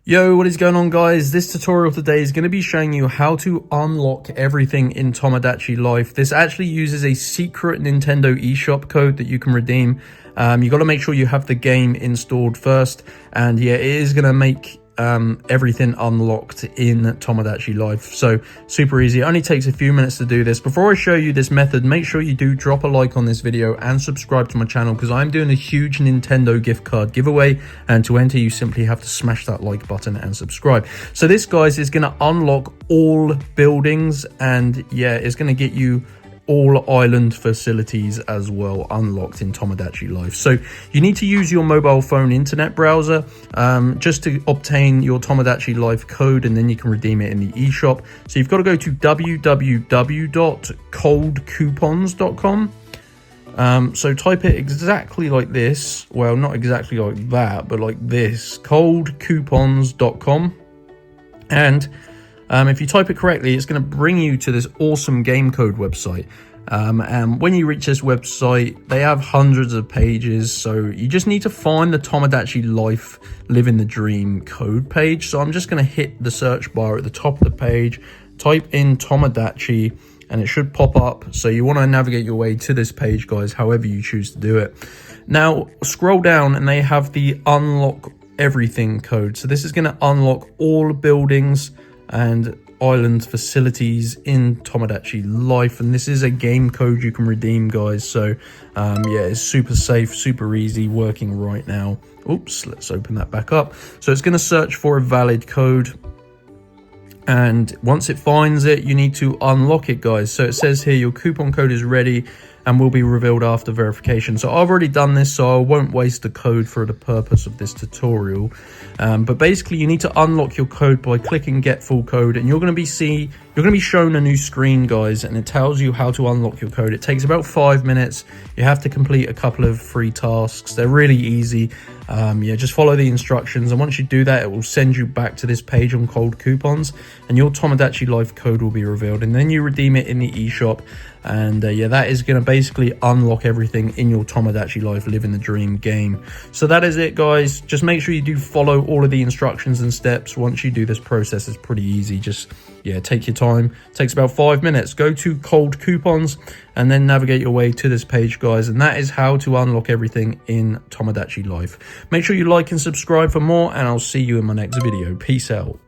Yo, what is going on, guys? This tutorial today is going to be showing you how to unlock everything in Tomodachi Life. This actually uses a secret Nintendo eShop code that you can redeem. You got to make sure you have the game installed first, and yeah, it is going to make everything unlocked in Tomodachi Life. So super easy. It only takes a few minutes to do this. Before I show you this method, make sure you do drop a like on this video and subscribe to my channel, because I'm doing a huge Nintendo gift card giveaway, and to enter you simply have to smash that like button and subscribe. So this, guys, is going to unlock all buildings, and yeah, it's going to get you all island facilities as well unlocked in Tomodachi Life. So you need to use your mobile phone internet browser just to obtain your Tomodachi Life code, and then you can redeem it in the eShop. So you've got to go to www.coldcoupons.com. So type it exactly like this. Well, not exactly like that, but like this, coldcoupons.com. And if you type it correctly, it's going to bring you to this awesome game code website. And when you reach this website, they have hundreds of pages. So you just need to find the Tomodachi Life Living the Dream code page. So I'm just going to hit the search bar at the top of the page, type in Tomodachi, and it should pop up. So you want to navigate your way to this page, guys, however you choose to do it. Now, scroll down and they have the unlock everything code. So this is going to unlock all buildings and island facilities in Tomodachi Life, and this is a game code you can redeem, guys. So yeah, it's super safe, super easy, working right now. Oops, let's open that back up. So it's going to search for a valid code, and once it finds it, you need to unlock it, guys. So it says here your coupon code is ready and will be revealed after verification. So I've already done this, so I won't waste the code for the purpose of this tutorial. But basically, you need to unlock your code by clicking get full code, and you're going to be shown a new screen, guys, and it tells you how to unlock your code. It takes about 5 minutes. You have to complete a couple of free tasks. They're really easy. Yeah, just follow the instructions, and once you do that, it will send you back to this page on Cold Coupons, and your Tomodachi Life code will be revealed, and then you redeem it in the eShop. And yeah, that is going to basically unlock everything in your Tomodachi Life Living the Dream game. So that is it, guys. Just make sure you do follow all of the instructions and steps. Once you do this process, it's pretty easy. Just, yeah, take your time. It takes about 5 minutes. Go to Cold Coupons and then navigate your way to this page, guys. And that is how to unlock everything in Tomodachi Life. Make sure you like and subscribe for more, and I'll see you in my next video. Peace out.